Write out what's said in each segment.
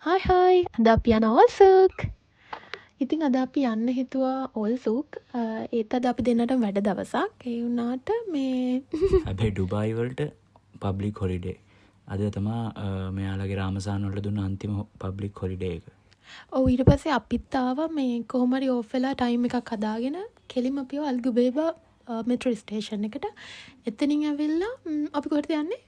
Hi hi අද අපි යන ඕල්සුක්. ඉතින් අද අපි යන්න හිතුවා ඕල්සුක්. ඒත් අද අපි දෙන්නට වැඩ දවසක්. ඒ වුණාට මේ හැබැයි ඩුබායි වලට පබ්ලික් හොලිඩේ. අද තමා මෙයාලගේ රාමසාන වලට දුන්න අන්තිම පබ්ලික් හොලිඩේ එක. ඔව් ඊට පස්සේ අපිත් ආවා මේ කොහොම හරි ඕෆ් වෙලා ටයිම් එකක් හදාගෙන කෙලිම අපිව අල්ගුබේබා මෙට්‍රෝ ස්ටේෂන් එකට. එතනින් ඇවිල්ලා අපි කොහෙටද යන්නේ?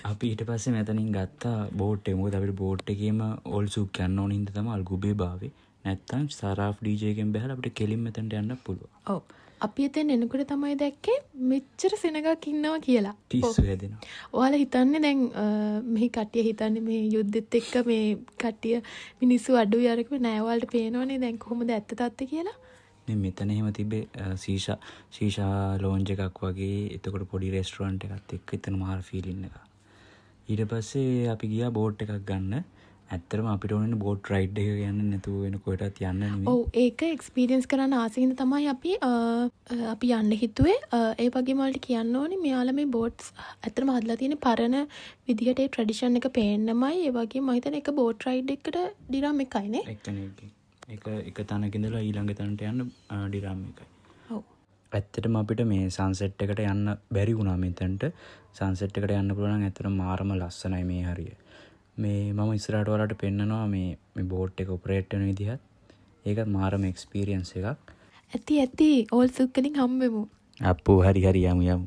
අපි ඊට පස්සේ මෙතනින් ගත්තා බෝට් එක. මොකද අපිට බෝට් එකේම ඕල්සුක් යන්න ඕන හින්දා තමයි අල්ගුබේ බාවේ. නැත්තම් සරාෆ් DJ එකෙන් බහලා අපිට කෙලින් මෙතනට යන්න පුළුවන්. ඔව්. අපි එතෙන් එනකොට තමයි දැක්කේ මෙච්චර සෙනගක් ඉන්නවා කියලා. පිස්සු හැදෙනවා. ඔයාලා හිතන්නේ දැන් මෙහි කට්ටිය හිතන්නේ මේ යුද්ධෙත් එක්ක මේ කට්ටිය මිනිස්සු අඩුයි අරගෙන නෑ ඔයාලට පේනවනේ දැන් කොහොමද ඇත්ත තත්ත්වය කියලා. මේ මෙතන එහෙම තිබේ සීෂා ලෝන්ජ් එකක් වගේ. එතකොට පොඩි රෙස්ටුරන්ට් එකක් එක්ක එතන මාර ෆීලින් එකක්. ඊට පස්සේ අපි ගියා බෝට් එකක් ගන්න. ඇත්තටම අපිට ඕනේ බෝට් රයිඩ් එක යන්න නැතුව වෙන කොහෙටවත් යන්න නෙමෙයි. ඔව් ඒක එක්ස්පීරියන්ස් කරන්න ආසින්ද තමයි අපි යන්න හිතුවේ. ඒ වගේම වලට කියන්න ඕනේ මෙයාලා මේ බෝට්ස් ඇත්තටම හදලා තියෙන පරණ විදිහට ඒ ට්‍රැඩිෂන් එක පේන්නමයි. ඒ වගේම මම හිතන්නේ එක බෝට් රයිඩ් එකකට ඩිරම් එකයිනේ. එක තැනක ඉඳලා ඊළඟ තැනට යන්න ඩිරම් එකයි. ඔව්. ඇත්තටම අපිට මේ සන්සෙට් එකට යන්න බැරි වුණා මෙතනට. සන්සෙට් එකට යන්න පුළුවන් නම් ඇත්තටම මාරම ලස්සනයි මේ හරිය. මේ මම ඉස්සරහට ඔයාලට පෙන්නනවා මේ බෝට් එක ඔපරේට් වෙන විදිහත්. ඒකත් මාරම එක්ස්පීරියන්ස් එකක්. ඇති ඕල්සුක් වලින් හම්බෙමු. අප්පෝ හරි යමු.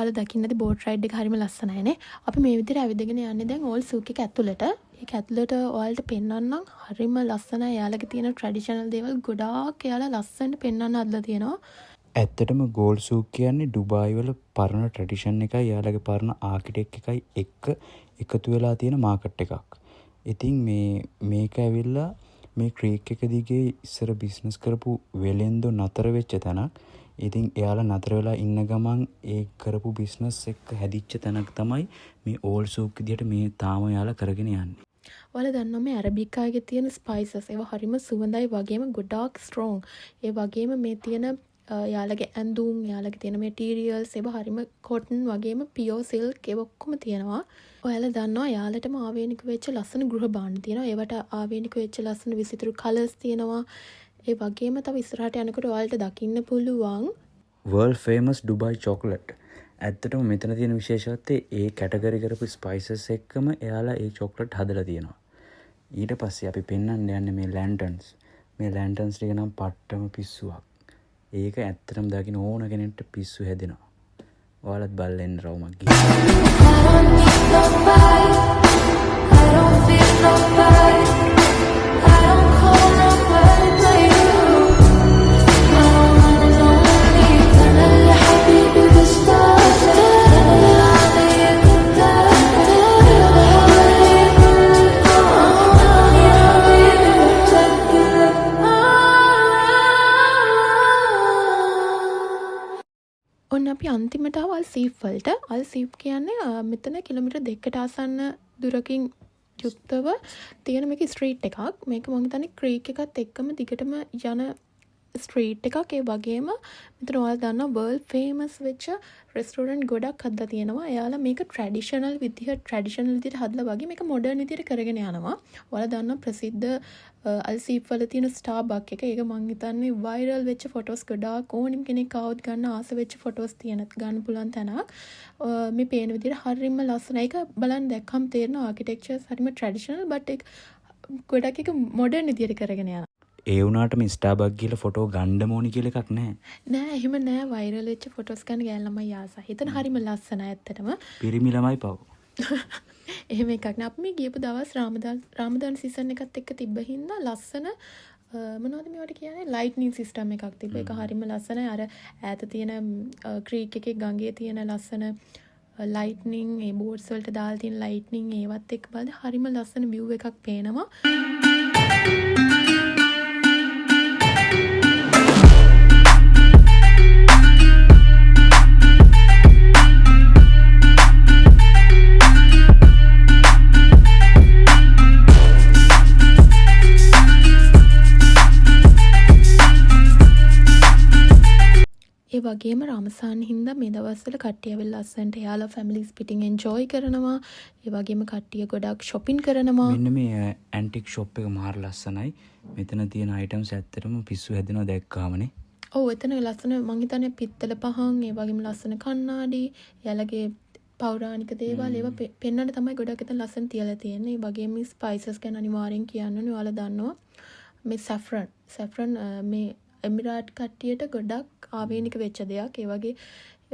ඔයාලා දකින්නද බෝට් රයිඩ් එක හරිම ලස්සනයිනේ. අපි මේ විදිහට ඇවිදගෙන යන්නේ දැන් ඕල්සුක් එක ඇතුළට. ඒක ඇතුළට ඔයාලට පෙන්වන්නම් හරිම ලස්සනයි. එයාලගේ තියෙන ට්‍රැඩිෂනල් දේවල් ගොඩාක් එයාලා ලස්සනට පෙන්වන්න හදලා තියෙනවා. ඇත්තටම ගෝල් සූක් කියන්නේ ඩුබායි වල පරණ ට්‍රැඩිෂන් එකයි යාළගේ පරණ ආකිටෙක් එකයි එක්ක එකතු වෙලා තියෙන මාකට් එකක්. ඉතින් මේක ඇවිල්ලා මේ ක්‍රීක් එක දිගේ ඉස්සර බිස්නස් කරපු වෙලෙන්දෝ නතර වෙච්ච තැනක්. ඉතින් එයාලා නතර වෙලා ඉන්න ගමන් ඒ කරපු බිස්නස් එක්ක හැදිච්ච තැනක් තමයි මේ ඕල් සූක් විදියට මේ තාම එයාලා කරගෙන යන්නේ. ඔයාලා දන්නවා මේ අරබිකාගේ තියෙන ස්පයිසස් ඒවා හරිම සුවඳයි වගේම ගොඩාක් ස්ට්‍රෝං. ඒ වගේම මේ තියෙන යාළගේ ඇඳුම් යාළගේ තියෙන මැටීරියල්ස් ඒවා හරිම කොටන් වගේම පියෝ සිල්ක් ඒවා ඔක්කොම තියෙනවා. ඔයාලා දන්නවා යාළටම ආවේනික වෙච්ච ලස්සන ගෘහ භාණ්ඩ තියෙනවා. ඒවට ආවේනික වෙච්ච ලස්සන විසිතුරු කලර්ස් තියෙනවා. ඒ වගේම තව ඉස්සරහට යනකොට ඔයාලට දකින්න පුළුවන් වර්ල්ඩ් ෆේමස් ඩුබායි චොක්ලට්. ඇත්තටම මෙතන තියෙන විශේෂත්වය ඒ කැටගරි කරපු ස්පයිසස් එක්කම එයාලා ඒ චොක්ලට් හදලා තියෙනවා. ඊට පස්සේ අපි පෙන්වන්න යන්නේ මේ ලැන්ටර්න්ස්. මේ ලැන්ටර්න්ස් ටික නම් පට්ටම පිස්සුවක්. ඒක ඇත්තටම දකින්න ඕන කෙනෙක්ට පිස්සු හැදෙනවා. ඔයාලත් බලන්න රවුමක් ඔන්න අපි අන්තිමට ආව අල්සීෆ් වලට. අල්සීෆ් කියන්නේ මෙතන කිලෝමීටර් 2කට ආසන්න දුරකින් යුක්තව තියෙන මේක ස්ට්‍රීට් එකක්. මේක මම හිතන්නේ ක්‍රීක් එකත් එක්කම දිගටම යන ස්ට්‍රීට් එකක්. ඒ වගේම මෙතන ඔයාලා දන්නවා වර්ල්ඩ් ෆේමස් වෙච්ච රෙස්ටෝරන්ට් ගොඩක් හදලා තියෙනවා. එයාලා මේක ට්‍රැඩිෂනල් විදිහට හදලා වගේ මේක මොඩර්න් විදිහට කරගෙන යනවා. ඔයාලා දන්නවා ප්‍රසිද්ධ අල්සීෆ් වල තියෙන ස්ටාර්බක් එක. ඒක මං හිතන්නේ වයිරල් වෙච්ච ෆොටෝස් ගොඩාක් ඕනිම කෙනෙක් ආවොත් ගන්න ආස වෙච්ච ෆොටෝස් ගන්න පුළුවන් තැනක්. මේ පේන විදිහට හරියම ලස්සනයි. ඒක බලන්න දැක්කම තේරෙනවා ආකිටෙක්චර්ස් හරියම ට්‍රැඩිෂනල් බට් ඒක ගොඩක් එක මොඩර්න් විදිහට කරගෙන යනවා. ඒ වුණාට මේ ස්ටාර්බක් ගිහලා ෆොටෝ ගන්න ඕනි කියලා එකක් නැහැ. නෑ එහෙම නෑ වයිරල් වෙච්ච ෆොටෝස් ගන්න ගෑන් ළමයි ආසයි. හිතන හරියම ලස්සනයි ඇත්තටම. පිරිමි ළමයි පව්. එහෙම එකක් නෑ. අපි මේ ගියපු දවස් රාමදාන් සීසන් එකත් එක්ක තිබ්බ හින්දා ලස්සන මොනවද මේවට කියන්නේ ලයිට්නින් සිස්ටම් එකක් තිබ්බ. ඒක හරියම ලස්සනයි. අර ඈත තියෙන ක්‍රීක් එකේ ගඟේ තියෙන ලස්සන ලයිට්නින් ඒ බෝඩ්ස් වලට දාලා තියෙන ලයිට්නින් ඒවත් එක්ක බලද්දී හරිම ලස්සන view එකක් පේනවා. ඒ වගේම රමසාන් හින්දා මේ දවස්වල කට්ටිය වෙලා ලස්සනට එයාලා ෆැමිලිස් පිටින් එන්ජොයි කරනවා. ඒ වගේම කට්ටිය ගොඩක් shopping කරනවා. මෙන්න මේ ඇන්ටික් ෂොප් එක මාර ලස්සනයි. මෙතන තියෙන අයිටම්ස් ඇත්තටම පිස්සු හැදෙනවා දැක්කාමනේ. ඔව් එතන ලස්සන මං හිතන්නේ පිත්තල පහන් ඒ වගේම ලස්සන කණ්ණාඩි එයාලගේ පෞරාණික දේවල් ඒවා පෙන්වන්න තමයි ගොඩක් එතන ලස්සන තියලා තියෙන්නේ. ඒ වගේම මේ ස්පයිසස් ගැන අනිවාර්යෙන් කියන්න ඕනේ. ඔයාලා දන්නවා මේ සැෆ්‍රන් මේ එමිරාට් කට්ටියට ගොඩක් ආවේනික වෙච්ච දෙයක්. ඒ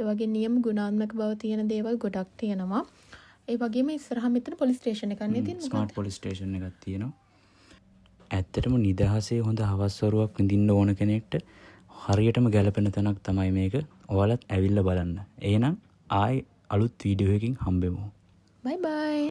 වගේ නියම ගුණාත්මක බව තියෙන දේවල් ගොඩක් තියෙනවා. ඒ වගේම ඉස්සරහා මෙතන පොලිස් ස්ටේෂන් එකක් නේ තියෙන්නේ. ස්මාර්ට් පොලිස් ස්ටේෂන් එකක් තියෙනවා. ඇත්තටම නිදහසේ හොඳ හවස්වරුවක් විඳින්න ඕන කෙනෙක්ට හරියටම ගැලපෙන තැනක් තමයි මේක. ඔයාලත් ඇවිල්ලා බලන්න. එහෙනම් ආයි අලුත් වීඩියෝ එකකින් හම්බෙමු. බයි බයි.